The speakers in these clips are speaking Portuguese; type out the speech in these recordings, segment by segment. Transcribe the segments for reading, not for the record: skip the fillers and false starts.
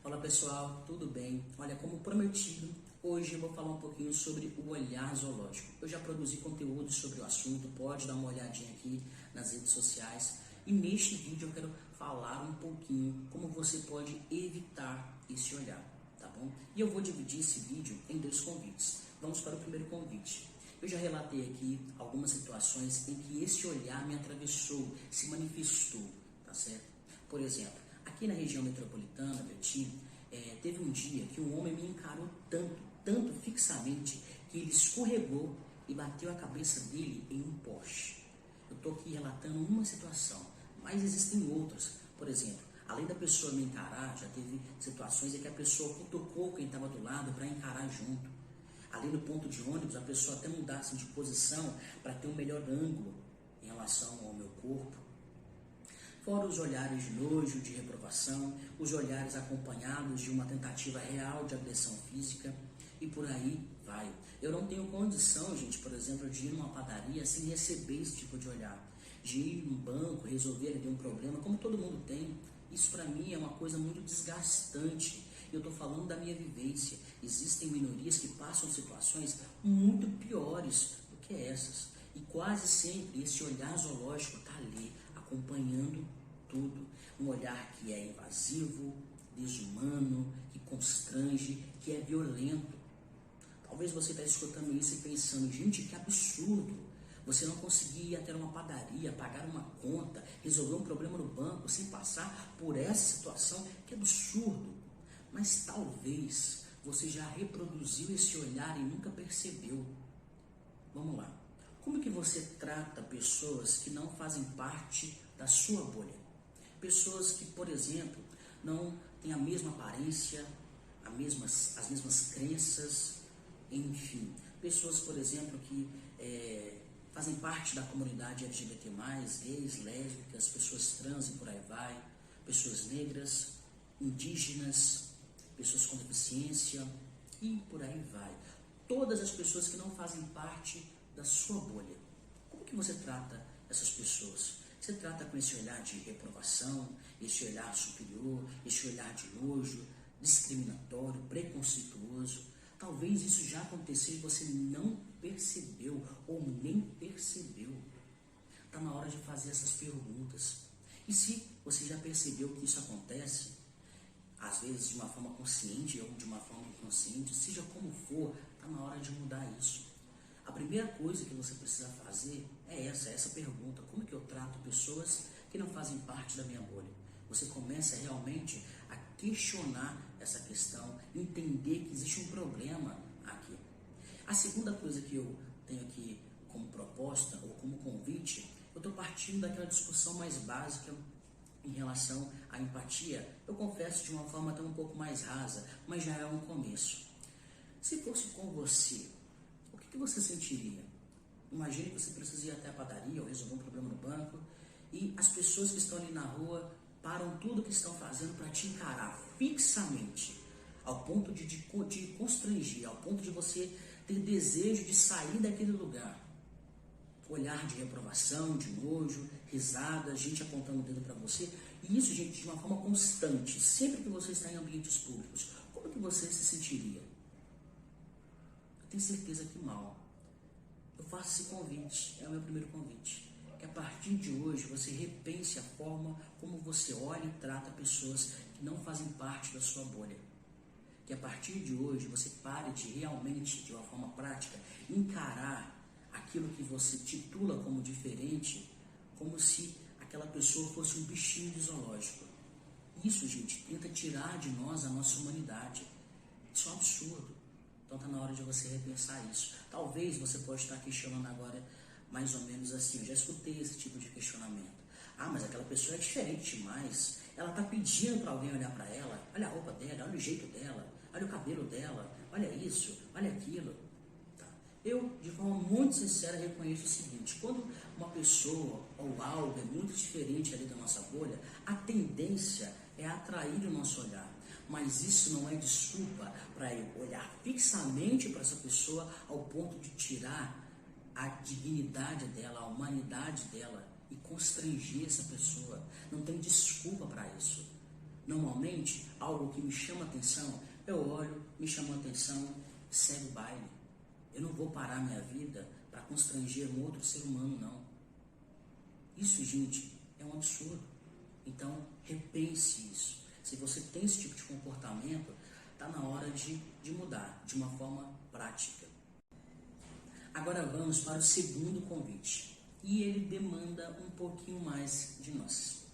Olá pessoal, tudo bem? Olha, como prometido, hoje eu vou falar um pouquinho sobre o olhar zoológico. Eu já produzi conteúdo sobre o assunto, pode dar uma olhadinha aqui nas redes sociais. E neste vídeo eu quero falar um pouquinho como você pode evitar esse olhar, tá bom? E eu vou dividir esse vídeo em 2 convites. Vamos para o primeiro convite. Eu já relatei aqui algumas situações em que esse olhar me atravessou, se manifestou, tá certo? Por exemplo, aqui na região metropolitana, Betim, teve um dia que um homem me encarou tanto fixamente, que ele escorregou e bateu a cabeça dele em um poste. Eu estou aqui relatando uma situação, mas existem outras. Por exemplo, além da pessoa me encarar, já teve situações em que a pessoa cutucou quem estava do lado para encarar junto. Ali no ponto de ônibus, a pessoa até mudasse de posição para ter um melhor ângulo em relação ao meu corpo. Fora os olhares de nojo, de reprovação, os olhares acompanhados de uma tentativa real de agressão física e por aí vai. Eu não tenho condição, gente, por exemplo, de ir numa padaria sem receber esse tipo de olhar, de ir num banco, resolver ali um problema, como todo mundo tem. Isso para mim é uma coisa muito desgastante. Eu estou falando da minha vivência. Existem minorias que passam situações muito piores do que essas. E quase sempre esse olhar zoológico está ali, acompanhando tudo. Um olhar que é invasivo, desumano, que constrange, que é violento. Talvez você está escutando isso e pensando, gente, que absurdo. Você não conseguir ir até uma padaria, pagar uma conta, resolver um problema no banco sem passar por essa situação, que absurdo. Mas talvez você já reproduziu esse olhar e nunca percebeu. Vamos lá. Como que você trata pessoas que não fazem parte da sua bolha? Pessoas que, por exemplo, não têm a mesma aparência, as mesmas crenças, enfim. Pessoas, por exemplo, que fazem parte da comunidade LGBT+, gays, lésbicas, pessoas trans e por aí vai, pessoas negras, indígenas, pessoas com deficiência e por aí vai. Todas as pessoas que não fazem parte da sua bolha. Como que você trata essas pessoas? Você trata com esse olhar de reprovação, esse olhar superior, esse olhar de nojo, discriminatório, preconceituoso? Talvez isso já aconteceu e você não percebeu ou nem percebeu. Está na hora de fazer essas perguntas. E se você já percebeu que isso acontece, às vezes de uma forma consciente ou de uma forma inconsciente, seja como for, está na hora de mudar isso. A primeira coisa que você precisa fazer é essa pergunta: como que eu trato pessoas que não fazem parte da minha bolha? Você começa realmente a questionar essa questão, entender que existe um problema aqui. A segunda coisa que eu tenho aqui como proposta ou como convite, eu estou partindo daquela discussão mais básica em relação à empatia. Eu confesso de uma forma até um pouco mais rasa, mas já é um começo. Se fosse com você, o que você sentiria? Imagine que você precisa ir até a padaria ou resolver um problema no banco e as pessoas que estão ali na rua param tudo o que estão fazendo para te encarar fixamente, ao ponto de constranger, ao ponto de você ter desejo de sair daquele lugar. Olhar de reprovação, de nojo, risadas, gente apontando o dedo para você. E isso, gente, de uma forma constante, sempre que você está em ambientes públicos. Como que você se sentiria? Eu tenho certeza que mal. Eu faço esse convite, é o meu primeiro convite. Que a partir de hoje você repense a forma como você olha e trata pessoas que não fazem parte da sua bolha. Que a partir de hoje você pare de realmente, de uma forma prática, encarar aquilo que você titula como diferente, como se aquela pessoa fosse um bichinho de zoológico. Isso, gente, tenta tirar de nós a nossa humanidade. Isso é um absurdo. Então está na hora de você repensar isso. Talvez você pode estar questionando agora mais ou menos assim: eu já escutei esse tipo de questionamento. Ah, mas aquela pessoa é diferente demais. Ela está pedindo para alguém olhar para ela. Olha a roupa dela, olha o jeito dela, olha o cabelo dela, olha isso, olha aquilo. Tá. Eu, de forma muito sincera, reconheço o seguinte: quando uma pessoa ou algo é muito diferente ali da nossa bolha, a tendência é atrair o nosso olhar. Mas isso não é desculpa para eu olhar fixamente para essa pessoa ao ponto de tirar a dignidade dela, a humanidade dela e constranger essa pessoa. Não tem desculpa para isso. Normalmente, algo que me chama atenção, eu olho, me chama atenção, segue o baile. Eu não vou parar minha vida para constranger um outro ser humano, não. Isso, gente, é um absurdo. Então, repense isso. Se você tem esse tipo de comportamento, está na hora de mudar de uma forma prática. Agora vamos para o segundo convite. E ele demanda um pouquinho mais de nós.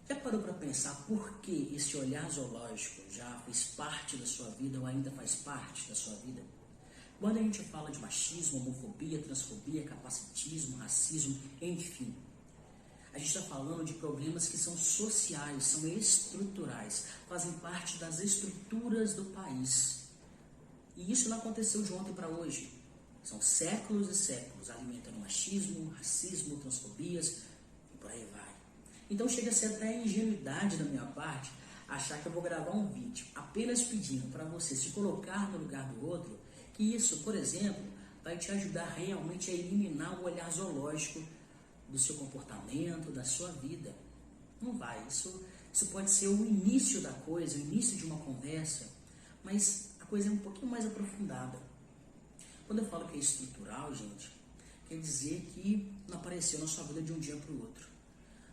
Já parou para pensar por que esse olhar zoológico já fez parte da sua vida ou ainda faz parte da sua vida? Quando a gente fala de machismo, homofobia, transfobia, capacitismo, racismo, enfim, a gente está falando de problemas que são sociais, são estruturais, fazem parte das estruturas do país. E isso não aconteceu de ontem para hoje. São séculos e séculos alimentando machismo, racismo, transfobias e por aí vai. Então chega a ser até ingenuidade da minha parte achar que eu vou gravar um vídeo apenas pedindo para você se colocar no lugar do outro, que isso, por exemplo, vai te ajudar realmente a eliminar o olhar zoológico do seu comportamento, da sua vida. Não vai. Isso pode ser o início da coisa, o início de uma conversa, mas a coisa é um pouquinho mais aprofundada. Quando eu falo que é estrutural, gente, quer dizer que não apareceu na sua vida de um dia para o outro.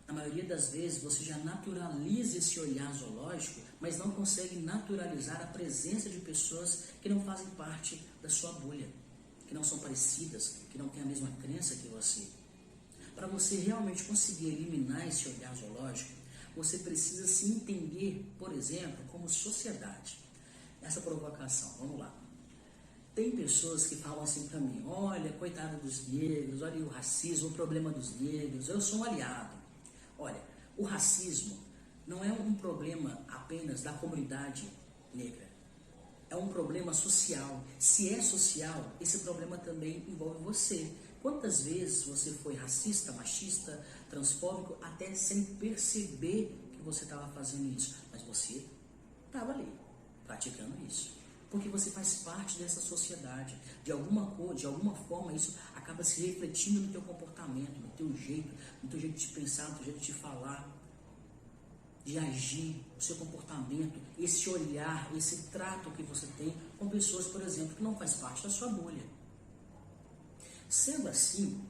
Na maioria das vezes você já naturaliza esse olhar zoológico, mas não consegue naturalizar a presença de pessoas que não fazem parte da sua bolha, que não são parecidas, que não têm a mesma crença que você. Para você realmente conseguir eliminar esse olhar zoológico, você precisa se entender, por exemplo, como sociedade. Essa provocação, vamos lá. Tem pessoas que falam assim para mim, olha, coitado dos negros, olha o racismo, o problema dos negros, eu sou um aliado. Olha, o racismo não é um problema apenas da comunidade negra, é um problema social. Se é social, esse problema também envolve você. Quantas vezes você foi racista, machista, transfóbico, até sem perceber que você estava fazendo isso, mas você estava ali, praticando isso. Porque você faz parte dessa sociedade. De alguma forma, isso acaba se refletindo no teu comportamento, no teu jeito de pensar, no teu jeito de falar, de agir, no seu comportamento, esse olhar, esse trato que você tem com pessoas, por exemplo, que não faz parte da sua bolha. Sendo assim,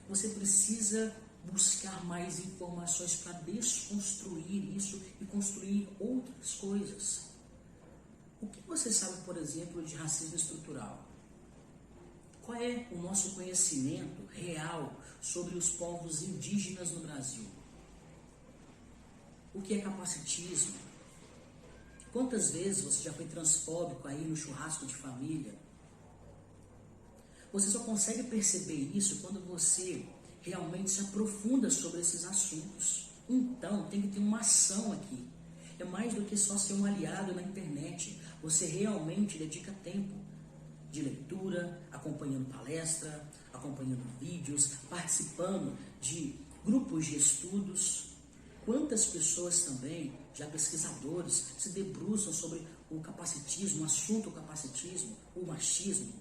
você precisa buscar mais informações para desconstruir isso e construir outras coisas. O que você sabe, por exemplo, de racismo estrutural? Qual é o nosso conhecimento real sobre os povos indígenas no Brasil? O que é capacitismo? Quantas vezes você já foi transfóbico aí no churrasco de família? Você só consegue perceber isso quando você realmente se aprofunda sobre esses assuntos. Então, tem que ter uma ação aqui. É mais do que só ser um aliado na internet. Você realmente dedica tempo de leitura, acompanhando palestra, acompanhando vídeos, participando de grupos de estudos. Quantas pessoas também, já pesquisadores, se debruçam sobre o capacitismo, o assunto capacitismo, o machismo,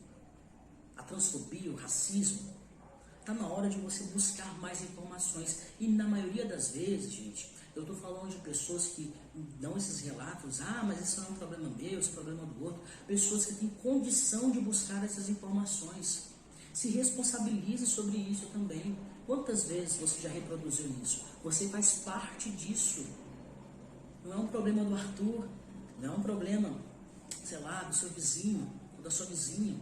a transfobia, o racismo. Está na hora de você buscar mais informações. E na maioria das vezes, gente, eu estou falando de pessoas que dão esses relatos, mas isso não é um problema meu, isso é um problema do outro. Pessoas que têm condição de buscar essas informações. Se responsabilize sobre isso também. Quantas vezes você já reproduziu isso? Você faz parte disso. Não é um problema do Arthur, não é um problema, sei lá, do seu vizinho ou da sua vizinha.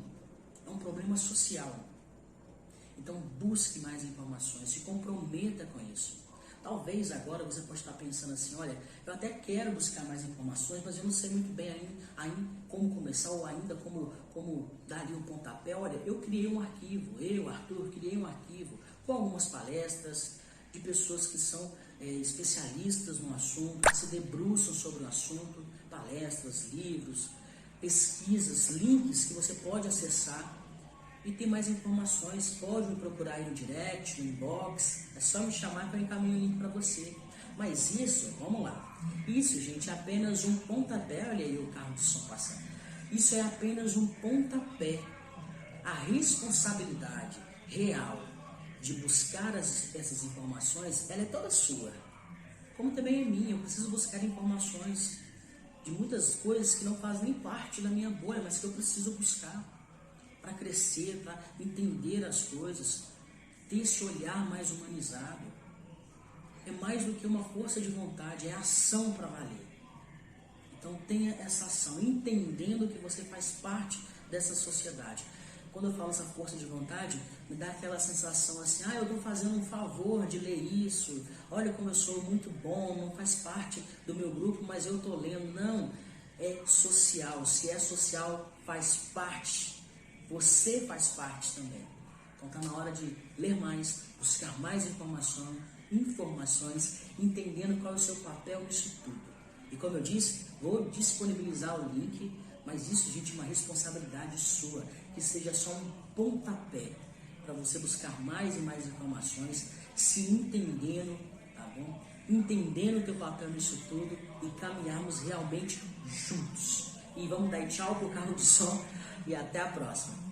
É um problema social. Então busque mais informações, se comprometa com isso. Talvez agora você pode estar pensando assim, olha, eu até quero buscar mais informações, mas eu não sei muito bem ainda como começar ou ainda como dar ali um pontapé. Olha, eu criei um arquivo, Arthur, criei um arquivo com algumas palestras de pessoas que são especialistas no assunto, que se debruçam sobre o assunto, palestras, livros, pesquisas, links que você pode acessar. E tem mais informações, pode me procurar aí no direct, no inbox, é só me chamar que eu encaminho o link para você. Mas isso, vamos lá, isso, gente, é apenas um pontapé. Olha aí o carro de som passando. Isso é apenas um pontapé. A responsabilidade real de buscar essas informações, ela é toda sua. como também é minha. Eu preciso buscar informações de muitas coisas que não fazem nem parte da minha bolha, mas que eu preciso buscar para crescer, para entender as coisas, ter esse olhar mais humanizado. É mais do que uma força de vontade, é ação para valer. Então tenha essa ação, entendendo que você faz parte dessa sociedade. Quando eu falo essa força de vontade, me dá aquela sensação assim, eu estou fazendo um favor de ler isso, olha como eu sou muito bom, não faz parte do meu grupo, mas eu estou lendo. Não, é social. Se é social, faz parte. Você faz parte também. Então está na hora de ler mais, buscar mais informações, entendendo qual é o seu papel nisso tudo. E como eu disse, vou disponibilizar o link, mas isso, gente, é uma responsabilidade sua, que seja só um pontapé para você buscar mais e mais informações, se entendendo, tá bom? Entendendo o teu papel nisso tudo e caminharmos realmente juntos. E vamos dar tchau pro carro de som e até a próxima.